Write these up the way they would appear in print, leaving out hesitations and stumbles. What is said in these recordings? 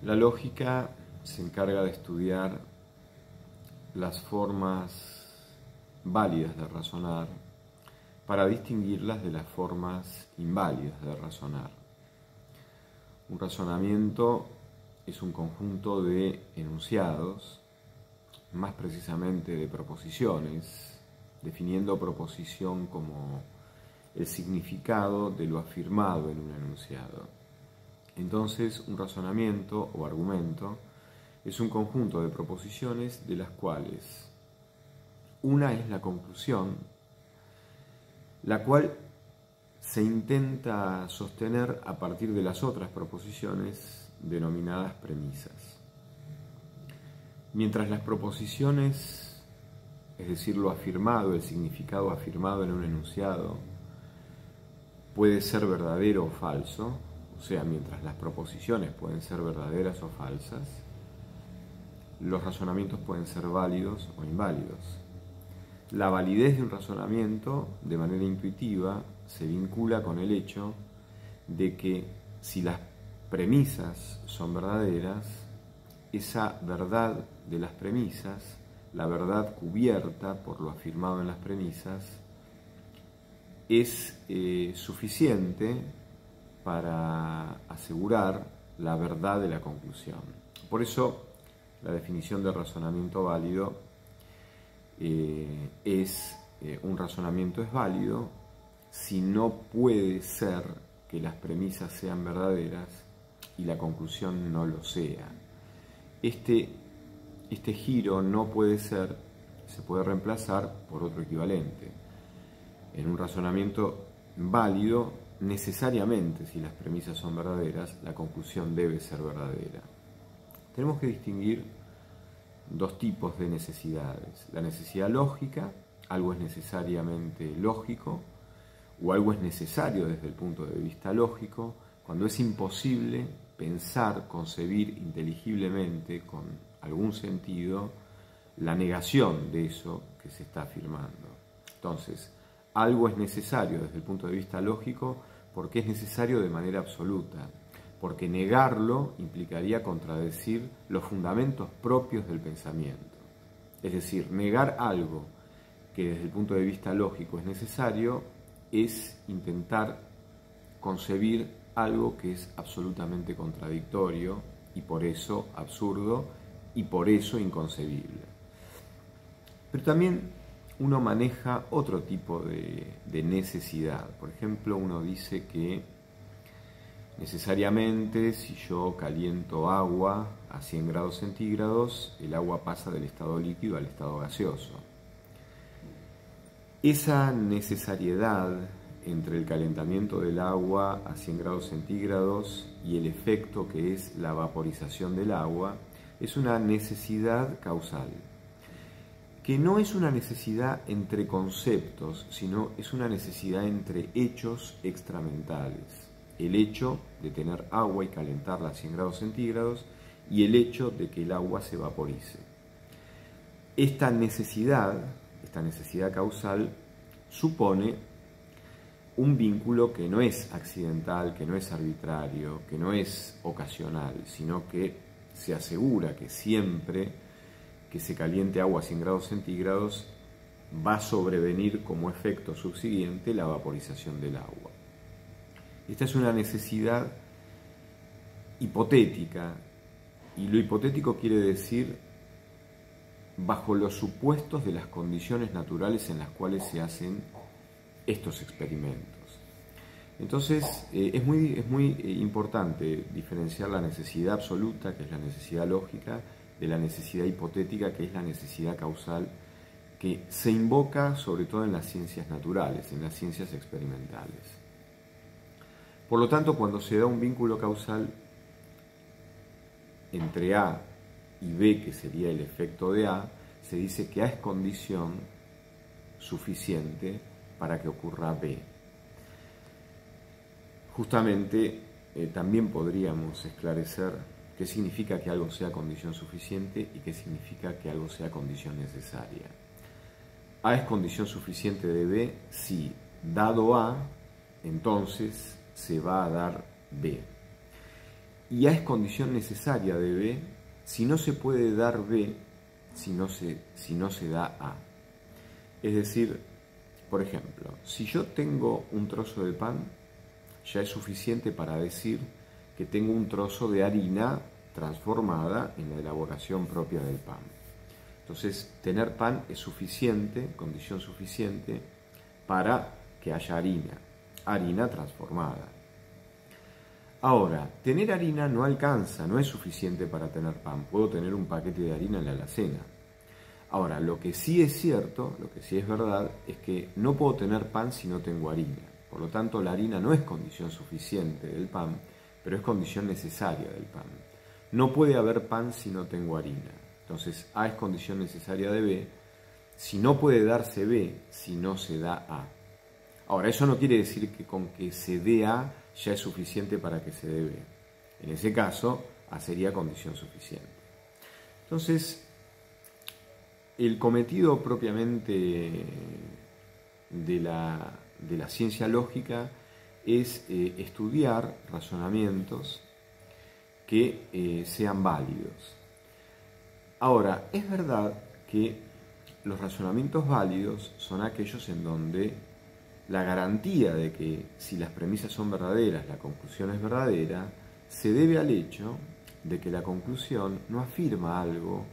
La lógica se encarga de estudiar las formas válidas de razonar para distinguirlas de las formas inválidas de razonar. Un razonamiento es un conjunto de enunciados, más precisamente de proposiciones, definiendo proposición como el significado de lo afirmado en un enunciado. Entonces, un razonamiento o argumento es un conjunto de proposiciones de las cuales una es la conclusión, la cual se intenta sostener a partir de las otras proposiciones denominadas premisas. Mientras las proposiciones, es decir, lo afirmado, el significado afirmado en un enunciado, puede ser verdadero o falso, o sea, mientras las proposiciones pueden ser verdaderas o falsas, los razonamientos pueden ser válidos o inválidos. La validez de un razonamiento, de manera intuitiva, se vincula con el hecho de que si las premisas son verdaderas, esa verdad de las premisas, la verdad cubierta por lo afirmado en las premisas, es suficiente para asegurar la verdad de la conclusión. Por eso, la definición de razonamiento válido un razonamiento es válido si no puede ser que las premisas sean verdaderas y la conclusión no lo sea. Este giro no puede ser, se puede reemplazar por otro equivalente. En un razonamiento válido, necesariamente, si las premisas son verdaderas, la conclusión debe ser verdadera. Tenemos que distinguir dos tipos de necesidades. La necesidad lógica, algo es necesariamente lógico, o algo es necesario desde el punto de vista lógico, cuando es imposible pensar, concebir inteligiblemente, con algún sentido, la negación de eso que se está afirmando. Entonces, algo es necesario desde el punto de vista lógico porque es necesario de manera absoluta, porque negarlo implicaría contradecir los fundamentos propios del pensamiento. Es decir, negar algo que desde el punto de vista lógico es necesario es intentar concebir algo que es absolutamente contradictorio y por eso absurdo y por eso inconcebible. Pero también uno maneja otro tipo de necesidad. Por ejemplo, uno dice que necesariamente si yo caliento agua a 100 grados centígrados, el agua pasa del estado líquido al estado gaseoso. Esa necesariedad entre el calentamiento del agua a 100 grados centígrados y el efecto que es la vaporización del agua es una necesidad causal, que no es una necesidad entre conceptos, sino es una necesidad entre hechos extramentales. El hecho de tener agua y calentarla a 100 grados centígrados y el hecho de que el agua se vaporice. Esta necesidad causal supone un vínculo que no es accidental, que no es arbitrario, que no es ocasional, sino que se asegura que siempre que se caliente agua a 100 grados centígrados va a sobrevenir como efecto subsiguiente la vaporización del agua. Esta es una necesidad hipotética, y lo hipotético quiere decir bajo los supuestos de las condiciones naturales en las cuales se hacen estos experimentos. Entonces, es muy importante diferenciar la necesidad absoluta, que es la necesidad lógica, de la necesidad hipotética, que es la necesidad causal, que se invoca sobre todo en las ciencias naturales, en las ciencias experimentales. Por lo tanto, cuando se da un vínculo causal entre A y B, que sería el efecto de A, se dice que A es condición suficiente para que ocurra B. Justamente, también podríamos esclarecer qué significa que algo sea condición suficiente y qué significa que algo sea condición necesaria. A es condición suficiente de B si, dado A, entonces se va a dar B. y A es condición necesaria de B si no se puede dar B si no se da A. Es decir, por ejemplo, si yo tengo un trozo de pan, ya es suficiente para decir que tengo un trozo de harina transformada en la elaboración propia del pan. Entonces, tener pan es suficiente, condición suficiente, para que haya harina transformada. Ahora, tener harina no alcanza, no es suficiente para tener pan. Puedo tener un paquete de harina en la alacena. Ahora, lo que sí es cierto, lo que sí es verdad, es que no puedo tener pan si no tengo harina. Por lo tanto, la harina no es condición suficiente del pan, pero es condición necesaria del pan. No puede haber pan si no tengo harina. Entonces, A es condición necesaria de B. Si no puede darse B, si no se da A. Ahora, eso no quiere decir que con que se dé A ya es suficiente para que se dé B. En ese caso, A sería condición suficiente. Entonces, el cometido propiamente de la ciencia lógica es estudiar razonamientos que sean válidos. Ahora, es verdad que los razonamientos válidos son aquellos en donde la garantía de que si las premisas son verdaderas, la conclusión es verdadera, se debe al hecho de que la conclusión no afirma algo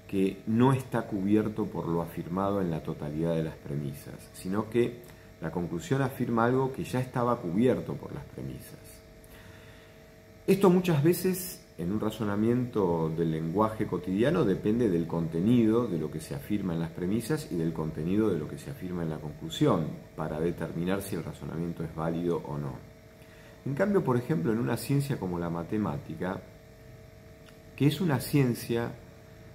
que no está cubierto por lo afirmado en la totalidad de las premisas, sino que la conclusión afirma algo que ya estaba cubierto por las premisas. Esto muchas veces en un razonamiento del lenguaje cotidiano depende del contenido de lo que se afirma en las premisas y del contenido de lo que se afirma en la conclusión para determinar si el razonamiento es válido o no. En cambio, por ejemplo, en una ciencia como la matemática, que es una ciencia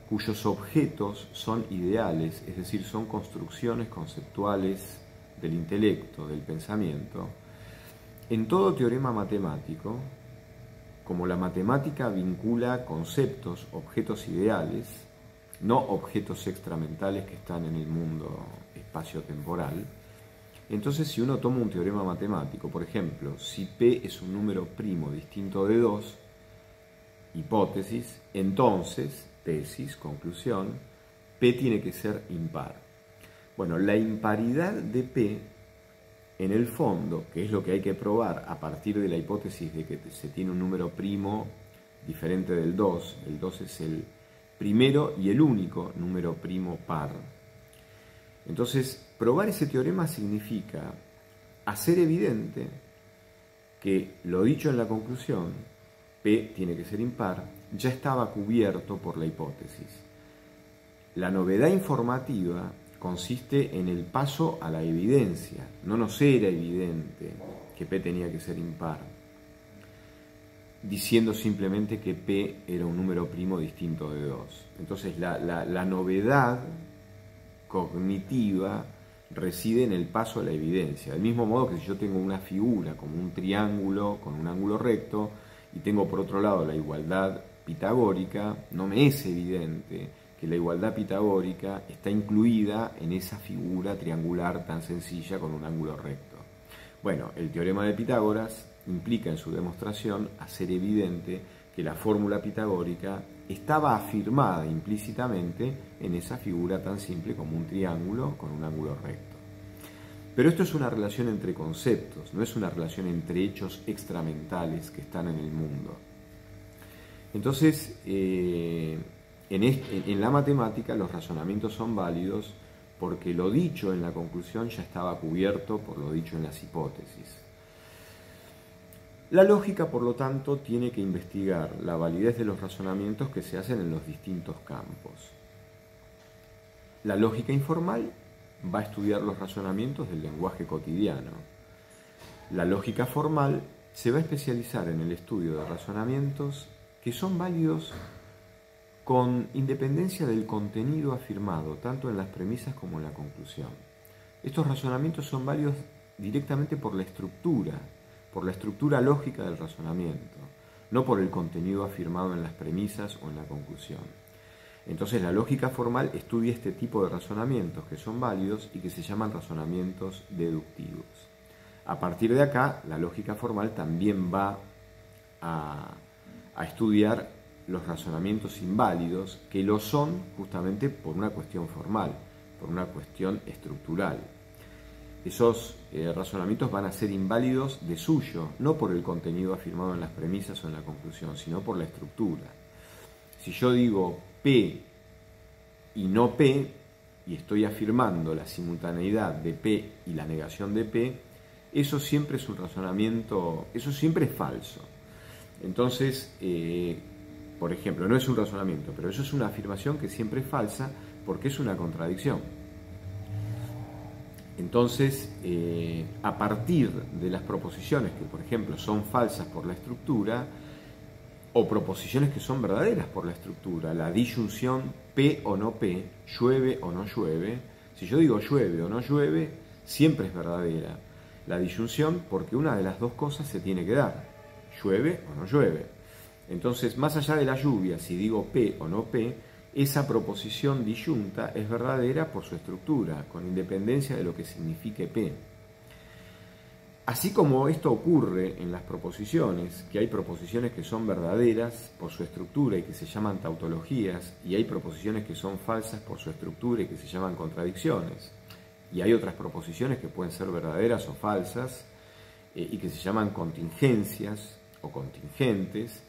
cuyos objetos son ideales, es decir, son construcciones conceptuales del intelecto, del pensamiento, en todo teorema matemático, como la matemática vincula conceptos, objetos ideales, no objetos extramentales que están en el mundo espacio-temporal, entonces si uno toma un teorema matemático, por ejemplo, si P es un número primo distinto de 2, hipótesis, entonces, tesis, conclusión, P tiene que ser impar. Bueno, la imparidad de P, en el fondo, que es lo que hay que probar a partir de la hipótesis de que se tiene un número primo diferente del 2, el 2 es el primero y el único número primo par. Entonces, probar ese teorema significa hacer evidente que lo dicho en la conclusión, P tiene que ser impar, ya estaba cubierto por la hipótesis. La novedad informativa consiste en el paso a la evidencia. No nos era evidente que P tenía que ser impar, diciendo simplemente que P era un número primo distinto de 2. Entonces la novedad cognitiva reside en el paso a la evidencia. Del mismo modo que si yo tengo una figura como un triángulo con un ángulo recto y tengo por otro lado la igualdad pitagórica, no me es evidente que la igualdad pitagórica está incluida en esa figura triangular tan sencilla con un ángulo recto. Bueno, el teorema de Pitágoras implica en su demostración hacer evidente que la fórmula pitagórica estaba afirmada implícitamente en esa figura tan simple como un triángulo con un ángulo recto. Pero esto es una relación entre conceptos, no es una relación entre hechos extramentales que están en el mundo. Entonces, en la matemática los razonamientos son válidos porque lo dicho en la conclusión ya estaba cubierto por lo dicho en las hipótesis. La lógica, por lo tanto, tiene que investigar la validez de los razonamientos que se hacen en los distintos campos. La lógica informal va a estudiar los razonamientos del lenguaje cotidiano. La lógica formal se va a especializar en el estudio de razonamientos que son válidos con independencia del contenido afirmado, tanto en las premisas como en la conclusión. Estos razonamientos son válidos directamente por la estructura lógica del razonamiento, no por el contenido afirmado en las premisas o en la conclusión. Entonces la lógica formal estudia este tipo de razonamientos que son válidos y que se llaman razonamientos deductivos. A partir de acá, la lógica formal también va a a estudiar los razonamientos inválidos, que lo son justamente por una cuestión formal, por una cuestión estructural. Esos razonamientos van a ser inválidos de suyo, no por el contenido afirmado en las premisas o en la conclusión, sino por la estructura. Si yo digo P y no P, y estoy afirmando la simultaneidad de P y la negación de P, eso siempre es un razonamiento, eso siempre es falso. Entonces, por ejemplo, no es un razonamiento, pero eso es una afirmación que siempre es falsa porque es una contradicción. Entonces, a partir de las proposiciones que, por ejemplo, son falsas por la estructura, o proposiciones que son verdaderas por la estructura, la disyunción P o no P, llueve o no llueve, si yo digo llueve o no llueve, siempre es verdadera la disyunción porque una de las dos cosas se tiene que dar, llueve o no llueve. Entonces, más allá de la lluvia, si digo P o no P, esa proposición disyunta es verdadera por su estructura, con independencia de lo que signifique P. Así como esto ocurre en las proposiciones, que hay proposiciones que son verdaderas por su estructura y que se llaman tautologías, y hay proposiciones que son falsas por su estructura y que se llaman contradicciones, y hay otras proposiciones que pueden ser verdaderas o falsas y que se llaman contingencias o contingentes,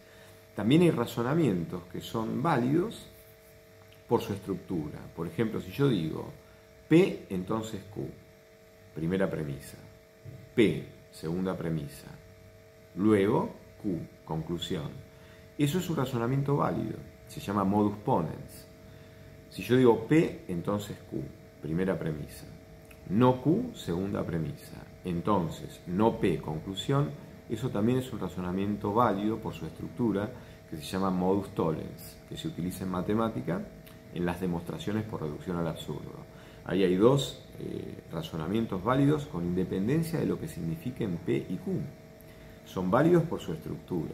también hay razonamientos que son válidos por su estructura. Por ejemplo, si yo digo P, entonces Q, primera premisa. P, segunda premisa. Luego, Q, conclusión. Eso es un razonamiento válido. Se llama modus ponens. Si yo digo P, entonces Q, primera premisa. No Q, segunda premisa. Entonces, no P, conclusión. Eso también es un razonamiento válido por su estructura, que se llama modus tollens, que se utiliza en matemática en las demostraciones por reducción al absurdo. Ahí hay dos razonamientos válidos con independencia de lo que signifiquen P y Q. Son válidos por su estructura.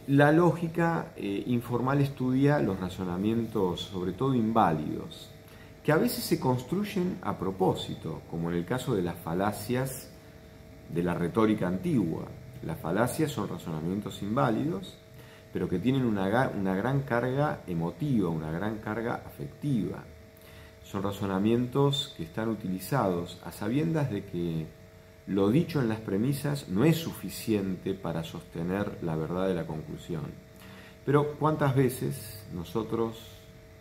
La lógica informal estudia los razonamientos, sobre todo inválidos, que a veces se construyen a propósito, como en el caso de las falacias de la retórica antigua. Las falacias son razonamientos inválidos, pero que tienen una gran carga emotiva, una gran carga afectiva. Son razonamientos que están utilizados a sabiendas de que lo dicho en las premisas no es suficiente para sostener la verdad de la conclusión. Pero ¿cuántas veces nosotros,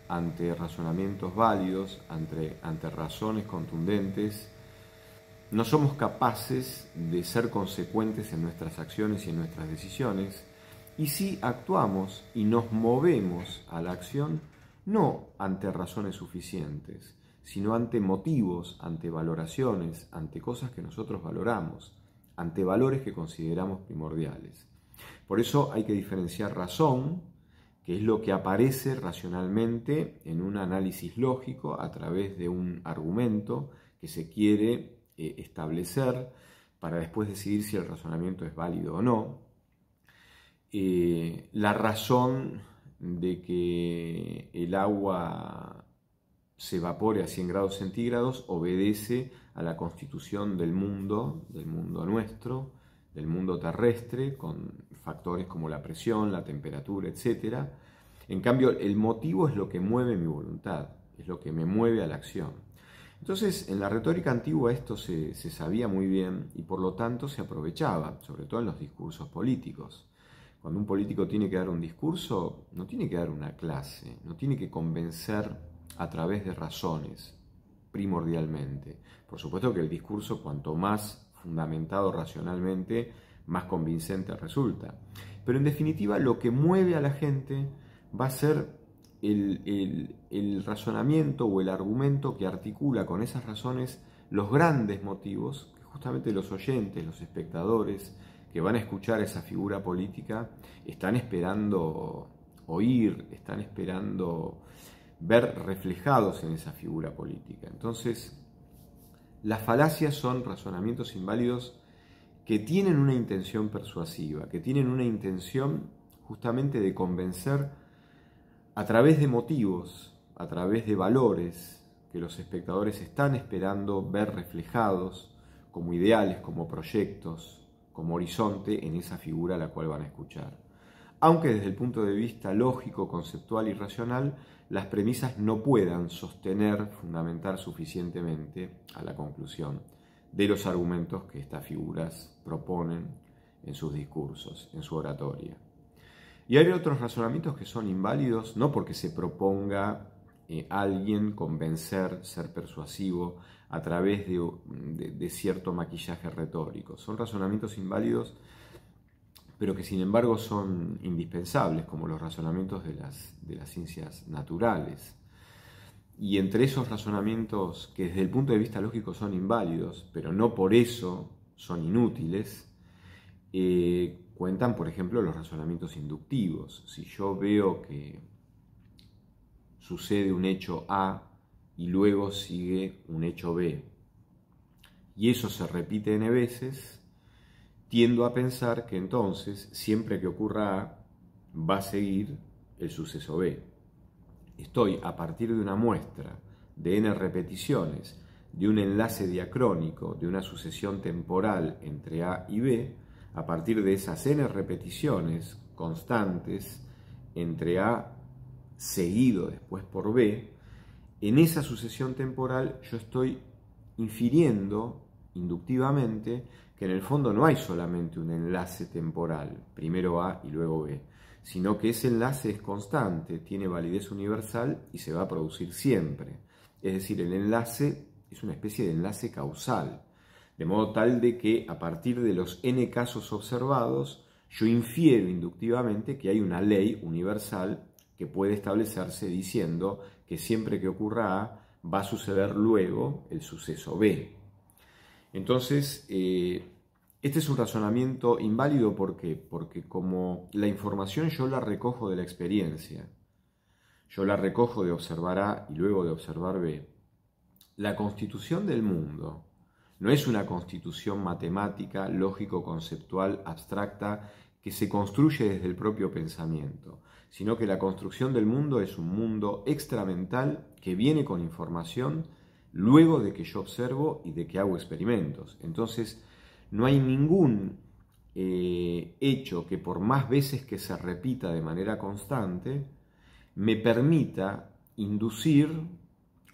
ante razonamientos válidos, ante razones contundentes, no somos capaces de ser consecuentes en nuestras acciones y en nuestras decisiones? Y si actuamos y nos movemos a la acción, no ante razones suficientes, sino ante motivos, ante valoraciones, ante cosas que nosotros valoramos, ante valores que consideramos primordiales. Por eso hay que diferenciar razón, que es lo que aparece racionalmente en un análisis lógico a través de un argumento que se quiere establecer para después decidir si el razonamiento es válido o no. La razón de que el agua se evapore a 100 grados centígrados obedece a la constitución del mundo nuestro, del mundo terrestre, con factores como la presión, la temperatura, etc. En cambio, el motivo es lo que mueve mi voluntad, es lo que me mueve a la acción. Entonces, en la retórica antigua esto se sabía muy bien y por lo tanto se aprovechaba, sobre todo en los discursos políticos. Cuando un político tiene que dar un discurso, no tiene que dar una clase, no tiene que convencer a través de razones, primordialmente. Por supuesto que el discurso, cuanto más fundamentado racionalmente, más convincente resulta. Pero en definitiva, lo que mueve a la gente va a ser el razonamiento o el argumento que articula con esas razones los grandes motivos que justamente los oyentes, los espectadores que van a escuchar esa figura política están esperando oír, están esperando ver reflejados en esa figura política. Entonces, las falacias son razonamientos inválidos que tienen una intención persuasiva, que tienen una intención justamente de convencer a través de motivos, a través de valores que los espectadores están esperando ver reflejados como ideales, como proyectos, como horizonte en esa figura a la cual van a escuchar. Aunque desde el punto de vista lógico, conceptual y racional, las premisas no puedan sostener, fundamentar suficientemente a la conclusión de los argumentos que estas figuras proponen en sus discursos, en su oratoria. Y hay otros razonamientos que son inválidos, no porque se proponga alguien convencer, ser persuasivo a través de cierto maquillaje retórico. Son razonamientos inválidos, pero que sin embargo son indispensables, como los razonamientos de las ciencias naturales. Y entre esos razonamientos que desde el punto de vista lógico son inválidos, pero no por eso son inútiles, cuentan, por ejemplo, los razonamientos inductivos. Si yo veo que sucede un hecho A y luego sigue un hecho B, y eso se repite n veces, tiendo a pensar que entonces, siempre que ocurra A, va a seguir el suceso B. Estoy, a partir de una muestra de n repeticiones, de un enlace diacrónico, de una sucesión temporal entre A y B, a partir de esas n repeticiones constantes entre A seguido después por B, en esa sucesión temporal yo estoy infiriendo inductivamente que en el fondo no hay solamente un enlace temporal, primero A y luego B, sino que ese enlace es constante, tiene validez universal y se va a producir siempre. Es decir, el enlace es una especie de enlace causal, de modo tal de que a partir de los n casos observados, yo infiero inductivamente que hay una ley universal que puede establecerse diciendo que siempre que ocurra A, va a suceder luego el suceso B. Entonces, este es un razonamiento inválido, ¿por qué? Porque como la información yo la recojo de la experiencia, yo la recojo de observar A y luego de observar B, la constitución del mundo no es una constitución matemática, lógico-conceptual, abstracta, que se construye desde el propio pensamiento, sino que la construcción del mundo es un mundo extramental que viene con información luego de que yo observo y de que hago experimentos. Entonces, no hay ningún hecho que por más veces que se repita de manera constante, me permita inducir,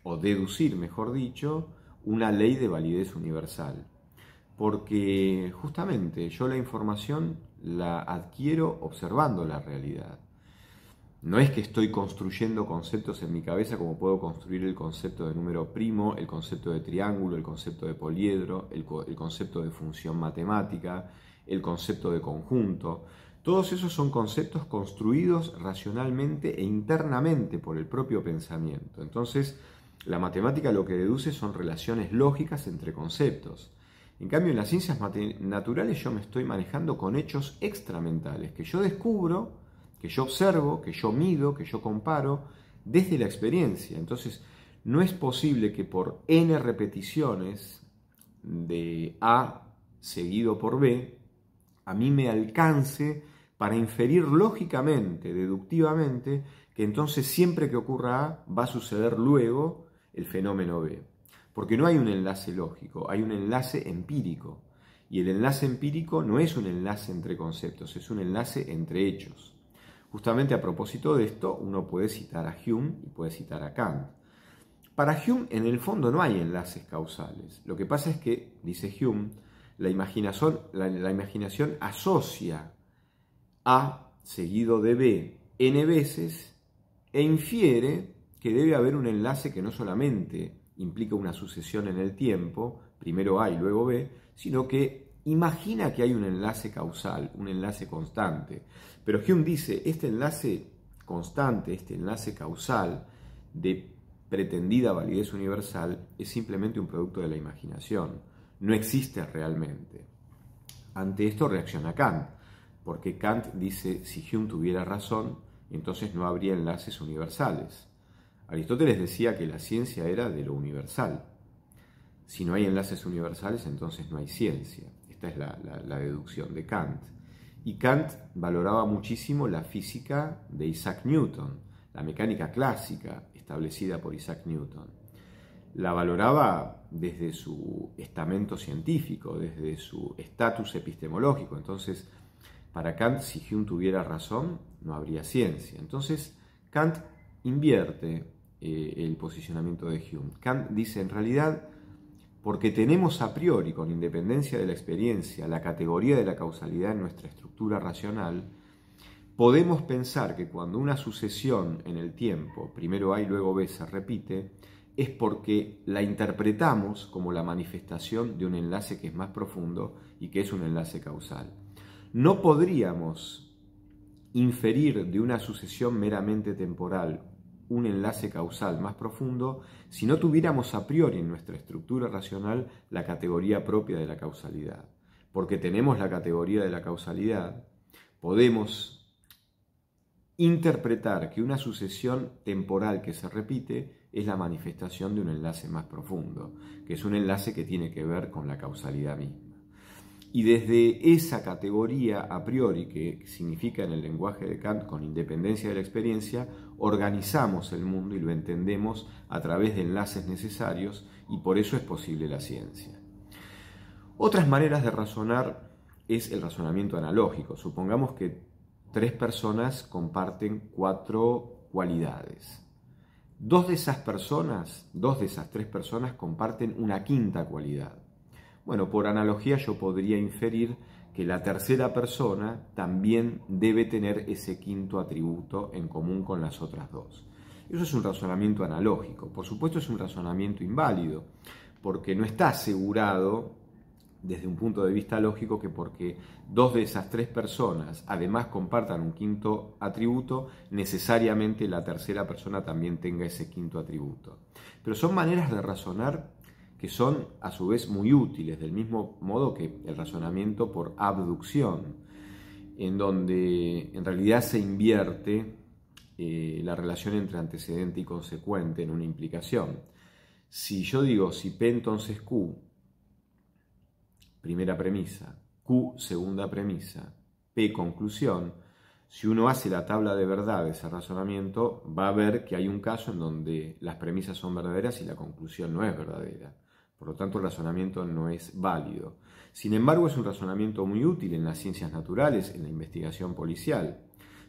o deducir, mejor dicho, una ley de validez universal. Porque justamente yo la información la adquiero observando la realidad. No es que estoy construyendo conceptos en mi cabeza como puedo construir el concepto de número primo, el concepto de triángulo, el concepto de poliedro, el concepto de función matemática, el concepto de conjunto. Todos esos son conceptos construidos racionalmente e internamente por el propio pensamiento. Entonces, la matemática lo que deduce son relaciones lógicas entre conceptos. En cambio, en las ciencias naturales yo me estoy manejando con hechos extramentales que yo descubro, que yo observo, que yo mido, que yo comparo desde la experiencia. Entonces, no es posible que por n repeticiones de A seguido por B, a mí me alcance para inferir lógicamente, deductivamente, que entonces siempre que ocurra A va a suceder luego el fenómeno B. Porque no hay un enlace lógico, hay un enlace empírico. Y el enlace empírico no es un enlace entre conceptos, es un enlace entre hechos. Justamente a propósito de esto, uno puede citar a Hume y puede citar a Kant. Para Hume, en el fondo, no hay enlaces causales. Lo que pasa es que, dice Hume, la imaginación asocia A seguido de B n veces e infiere que debe haber un enlace que no solamente implica una sucesión en el tiempo, primero A y luego B, sino que imagina que hay un enlace causal, un enlace constante. Pero Hume dice, este enlace constante, este enlace causal de pretendida validez universal es simplemente un producto de la imaginación, no existe realmente. Ante esto reacciona Kant, porque Kant dice, si Hume tuviera razón, entonces no habría enlaces universales. Aristóteles decía que la ciencia era de lo universal. Si no hay enlaces universales, entonces no hay ciencia. Esta es la deducción de Kant. Y Kant valoraba muchísimo la física de Isaac Newton, la mecánica clásica establecida por Isaac Newton. la valoraba desde su estamento científico, desde su estatus epistemológico. Entonces, para Kant, si Hume tuviera razón, no habría ciencia. Entonces, Kant invierte el posicionamiento de Hume. Kant dice, en realidad, porque tenemos a priori, con independencia de la experiencia, la categoría de la causalidad en nuestra estructura racional, podemos pensar que cuando una sucesión en el tiempo, primero A y luego B, se repite, es porque la interpretamos como la manifestación de un enlace que es más profundo y que es un enlace causal. No podríamos inferir de una sucesión meramente temporal un enlace causal más profundo si no tuviéramos a priori en nuestra estructura racional la categoría propia de la causalidad. Porque tenemos la categoría de la causalidad, podemos interpretar que una sucesión temporal que se repite es la manifestación de un enlace más profundo, que es un enlace que tiene que ver con la causalidad misma. Y desde esa categoría a priori, que significa en el lenguaje de Kant, con independencia de la experiencia, organizamos el mundo y lo entendemos a través de enlaces necesarios, y por eso es posible la ciencia. Otras maneras de razonar es el razonamiento analógico. Supongamos que 3 personas comparten 4 cualidades. Dos de esas 3 personas comparten una quinta cualidad. Bueno, por analogía yo podría inferir que la tercera persona también debe tener ese quinto atributo en común con las otras 2. Eso es un razonamiento analógico. Por supuesto es un razonamiento inválido, porque no está asegurado desde un punto de vista lógico que porque 2 de esas 3 personas además compartan un quinto atributo, necesariamente la tercera persona también tenga ese quinto atributo. Pero son maneras de razonar que son a su vez muy útiles, del mismo modo que el razonamiento por abducción, en donde en realidad se invierte la relación entre antecedente y consecuente en una implicación. Si yo digo si P entonces Q, primera premisa, Q, segunda premisa, P, conclusión, si uno hace la tabla de verdad de ese razonamiento, va a ver que hay un caso en donde las premisas son verdaderas y la conclusión no es verdadera. Por lo tanto, el razonamiento no es válido. Sin embargo, es un razonamiento muy útil en las ciencias naturales, en la investigación policial.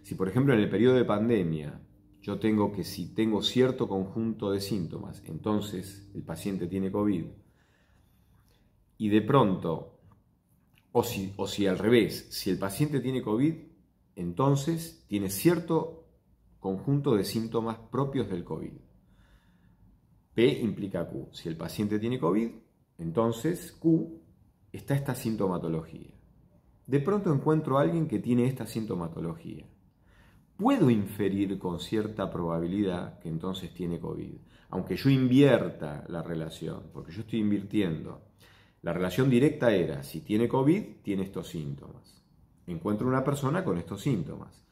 Si, por ejemplo, en el periodo de pandemia, yo tengo que si tengo cierto conjunto de síntomas, entonces el paciente tiene COVID, y de pronto, o si al revés, si el paciente tiene COVID, entonces tiene cierto conjunto de síntomas propios del COVID. P implica Q. Si el paciente tiene COVID, entonces Q está esta sintomatología. De pronto encuentro a alguien que tiene esta sintomatología. Puedo inferir con cierta probabilidad que entonces tiene COVID, aunque yo invierta la relación, porque yo estoy invirtiendo. La relación directa era, si tiene COVID, tiene estos síntomas. Encuentro una persona con estos síntomas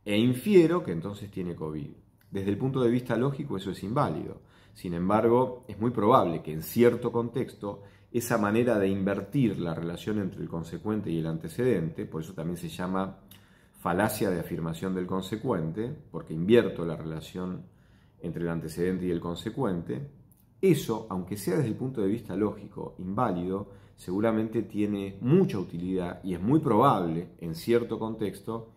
e infiero que entonces tiene COVID. Desde el punto de vista lógico eso es inválido. Sin embargo, es muy probable que en cierto contexto esa manera de invertir la relación entre el consecuente y el antecedente, por eso también se llama falacia de afirmación del consecuente, porque invierto la relación entre el antecedente y el consecuente, eso, aunque sea desde el punto de vista lógico inválido, seguramente tiene mucha utilidad y es muy probable en cierto contexto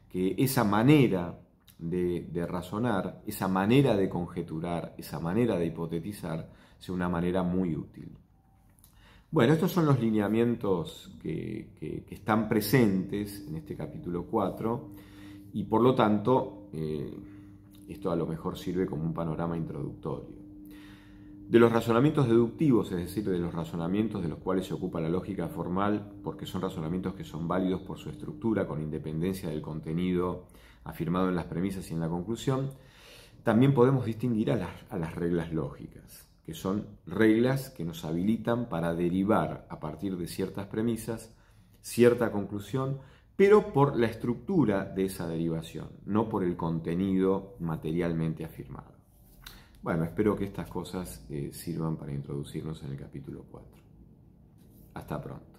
que esa manera de razonar, esa manera de conjeturar, esa manera de hipotetizar, sea una manera muy útil. Bueno, estos son los lineamientos que están presentes en este capítulo 4 y por lo tanto esto a lo mejor sirve como un panorama introductorio. De los razonamientos deductivos, es decir, de los razonamientos de los cuales se ocupa la lógica formal, porque son razonamientos que son válidos por su estructura, con independencia del contenido afirmado en las premisas y en la conclusión, también podemos distinguir a las reglas lógicas, que son reglas que nos habilitan para derivar a partir de ciertas premisas cierta conclusión, pero por la estructura de esa derivación, no por el contenido materialmente afirmado. Bueno, espero que estas cosas sirvan para introducirnos en el capítulo 4. Hasta pronto.